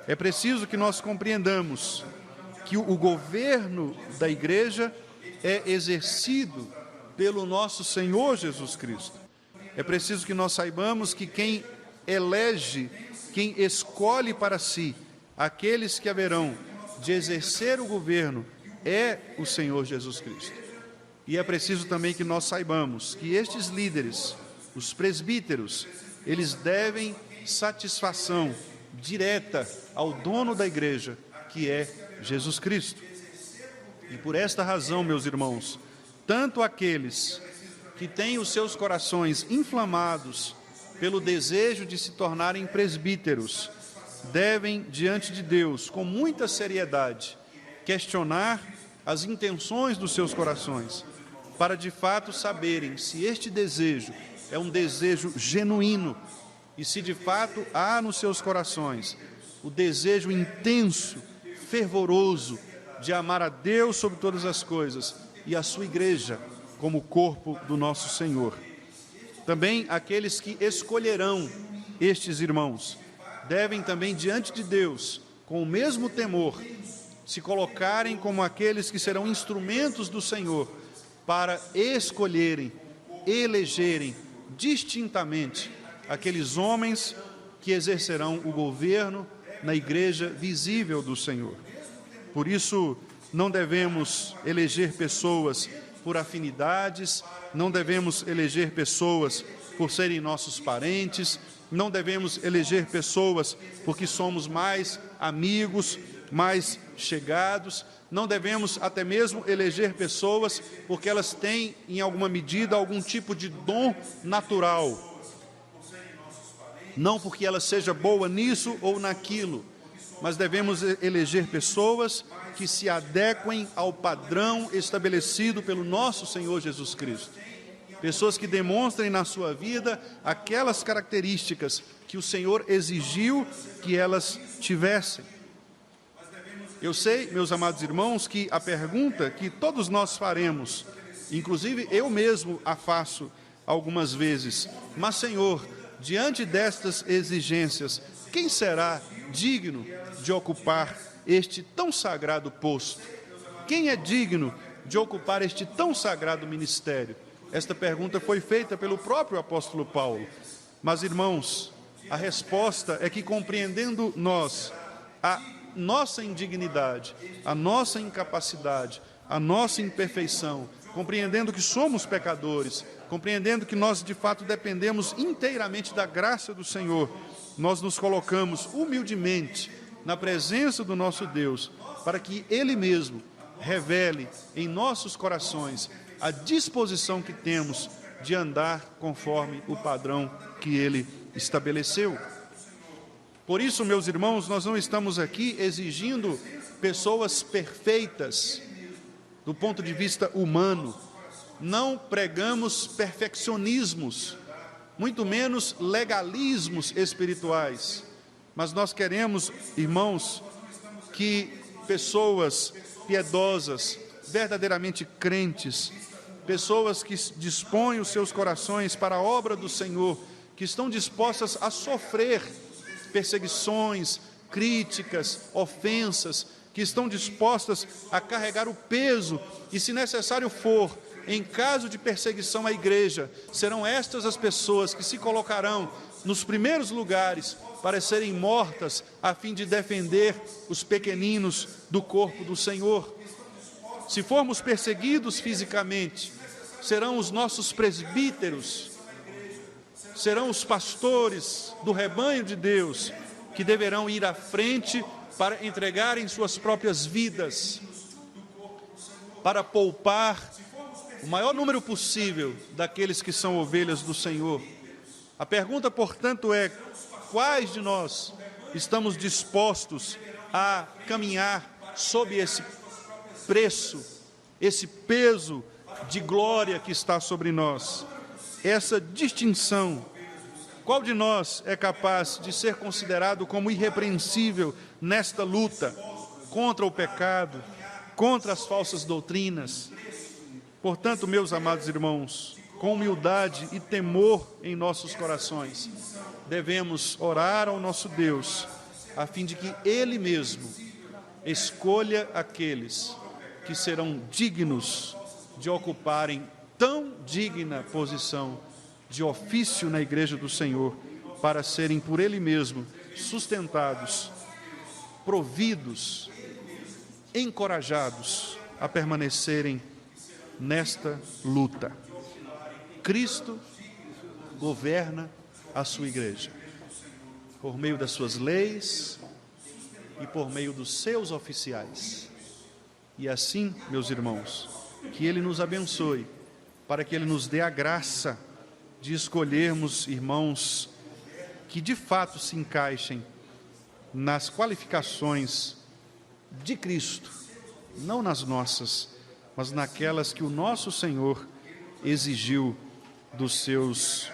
É preciso que nós compreendamos que o governo da igreja é exercido pelo nosso Senhor Jesus Cristo. É preciso que nós saibamos que quem elege, quem escolhe para si aqueles que haverão de exercer o governo é o Senhor Jesus Cristo. E é preciso também que nós saibamos que estes líderes, os presbíteros, eles devem satisfação direta ao dono da igreja, que é Jesus Cristo. E por esta razão, meus irmãos, tanto aqueles que têm os seus corações inflamados pelo desejo de se tornarem presbíteros, devem, diante de Deus, com muita seriedade, questionar as intenções dos seus corações, para de fato saberem se este desejo é um desejo genuíno e se de fato há nos seus corações o desejo intenso, fervoroso de amar a Deus sobre todas as coisas e a sua igreja como corpo do nosso Senhor. Também aqueles que escolherão estes irmãos devem também, diante de Deus, com o mesmo temor, se colocarem como aqueles que serão instrumentos do Senhor para escolherem, elegerem distintamente aqueles homens que exercerão o governo na igreja visível do Senhor. Por isso, não devemos eleger pessoas por afinidades, não devemos eleger pessoas por serem nossos parentes, não devemos eleger pessoas porque somos mais amigos, mais chegados, não devemos até mesmo eleger pessoas porque elas têm, em alguma medida, algum tipo de dom natural. Não porque ela seja boa nisso ou naquilo, mas devemos eleger pessoas que se adequem ao padrão estabelecido pelo nosso Senhor Jesus Cristo. Pessoas que demonstrem na sua vida aquelas características que o Senhor exigiu que elas tivessem. Eu sei, meus amados irmãos, que a pergunta que todos nós faremos, inclusive eu mesmo a faço algumas vezes, mas Senhor, diante destas exigências, quem será digno de ocupar este tão sagrado posto? Quem é digno de ocupar este tão sagrado ministério? Esta pergunta foi feita pelo próprio apóstolo Paulo. Mas, irmãos, a resposta é que, compreendendo nós a nossa indignidade, a nossa incapacidade, a nossa imperfeição, compreendendo que somos pecadores, compreendendo que nós de fato dependemos inteiramente da graça do Senhor, nós nos colocamos humildemente na presença do nosso Deus, para que Ele mesmo revele em nossos corações a disposição que temos de andar conforme o padrão que Ele estabeleceu. Por isso, meus irmãos, nós não estamos aqui exigindo pessoas perfeitas do ponto de vista humano. Não pregamos perfeccionismos, muito menos legalismos espirituais. Mas nós queremos, irmãos, que pessoas piedosas, verdadeiramente crentes, pessoas que dispõem os seus corações para a obra do Senhor, que estão dispostas a sofrer perseguições, críticas, ofensas, que estão dispostas a carregar o peso e, se necessário for, em caso de perseguição à igreja, serão estas as pessoas que se colocarão nos primeiros lugares para serem mortas a fim de defender os pequeninos do corpo do Senhor. Se formos perseguidos fisicamente, serão os nossos presbíteros, serão os pastores do rebanho de Deus que deverão ir à frente para entregarem suas próprias vidas, para poupar o maior número possível daqueles que são ovelhas do Senhor. A pergunta, portanto, é: quais de nós estamos dispostos a caminhar sob esse preço, esse peso de glória que está sobre nós? Essa distinção. Qual de nós é capaz de ser considerado como irrepreensível nesta luta contra o pecado, contra as falsas doutrinas? Portanto, meus amados irmãos, com humildade e temor em nossos corações, devemos orar ao nosso Deus, a fim de que Ele mesmo escolha aqueles que serão dignos de ocuparem tão digna posição de ofício na igreja do Senhor, para serem por Ele mesmo sustentados, providos, encorajados a permanecerem nesta luta. Cristo governa a sua igreja por meio das suas leis e por meio dos seus oficiais. E assim, meus irmãos, que Ele nos abençoe, para que Ele nos dê a graça de escolhermos irmãos que de fato se encaixem nas qualificações de Cristo, não nas nossas, mas naquelas que o nosso Senhor exigiu dos seus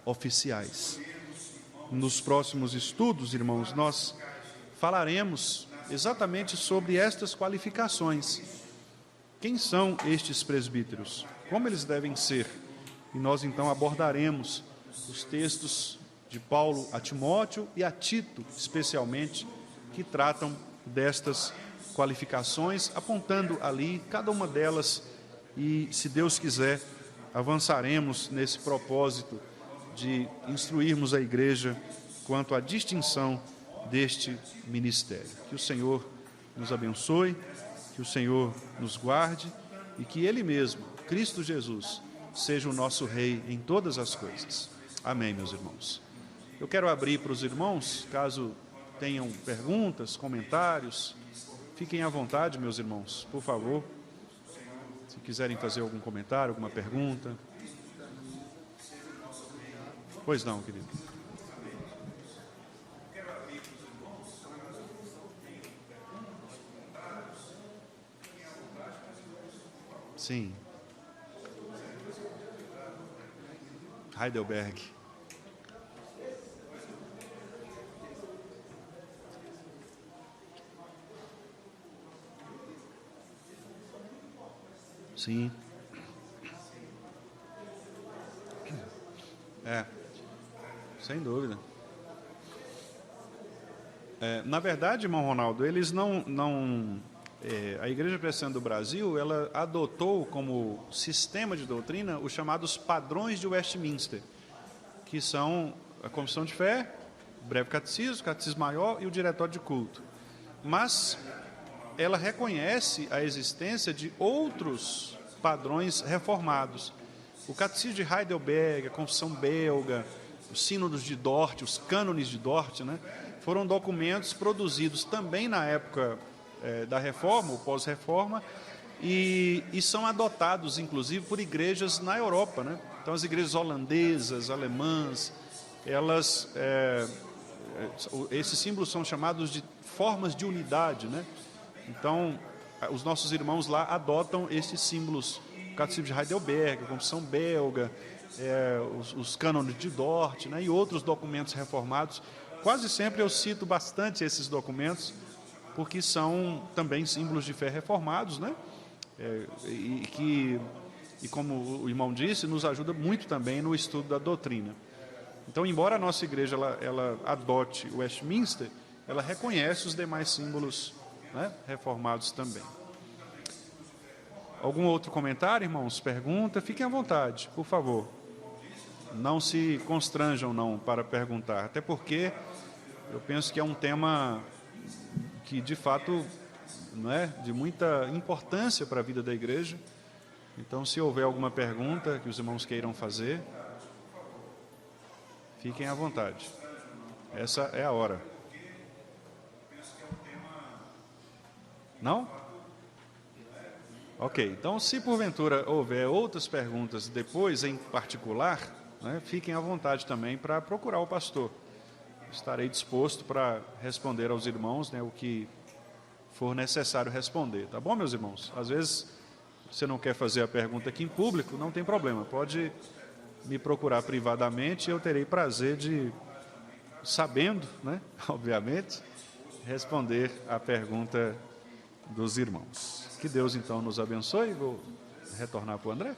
oficiais. Nos próximos estudos, irmãos, nós falaremos exatamente sobre estas qualificações. Quem são estes presbíteros? Como eles devem ser? E nós então abordaremos os textos de Paulo a Timóteo e a Tito, especialmente, que tratam destas qualificações, apontando ali cada uma delas e, se Deus quiser, avançaremos nesse propósito de instruirmos a igreja quanto à distinção deste ministério. Que o Senhor nos abençoe, que o Senhor nos guarde e que Ele mesmo, Cristo Jesus, seja o nosso Rei em todas as coisas. Amém, meus irmãos. Eu quero abrir para os irmãos, caso tenham perguntas, comentários, fiquem à vontade, meus irmãos, por favor. Se quiserem fazer algum comentário, alguma pergunta. Pois não, querido. Sim. Heidelberg. Sim. Sem dúvida. Na verdade, irmão Ronaldo, eles não a Igreja Presbiteriana do Brasil, ela adotou como sistema de doutrina os chamados padrões de Westminster, que são a Confissão de Fé, o Breve Catecismo, o Catecismo Maior e o Diretório de Culto. Mas ela reconhece a existência de outros padrões reformados. O Catecismo de Heidelberg, a Confissão Belga, os Sínodos de Dort, os Cânones de Dort, né, foram documentos produzidos também na época da Reforma, ou pós-Reforma, e são adotados, inclusive, por igrejas na Europa, né? Então, as igrejas holandesas, alemãs, esses símbolos são chamados de formas de unidade, né? Então, os nossos irmãos lá adotam esses símbolos, o Catecismo de Heidelberg, a Confissão Belga, os Cânones de Dort, né? E outros documentos reformados. Quase sempre eu cito bastante esses documentos, porque são também símbolos de fé reformados, né? E como o irmão disse, nos ajuda muito também no estudo da doutrina. Então, embora a nossa igreja ela adote o Westminster, ela reconhece os demais símbolos, né, reformados também. Algum outro comentário, irmãos? Pergunta? Fiquem à vontade, por favor. Não se constranjam, não, para perguntar, até porque eu penso que é um tema que, de fato, não é de muita importância para a vida da igreja. Então, se houver alguma pergunta que os irmãos queiram fazer, fiquem à vontade. Essa é a hora. Não? Ok. Então, se porventura houver outras perguntas depois, em particular, né, fiquem à vontade também para procurar o pastor. Estarei disposto para responder aos irmãos, né, o que for necessário responder. Tá bom, meus irmãos? Às vezes você não quer fazer a pergunta aqui em público, não tem problema. Pode me procurar privadamente e eu terei prazer de, sabendo, né, obviamente, responder a pergunta dos irmãos. Que Deus, então, nos abençoe. Vou retornar para o André.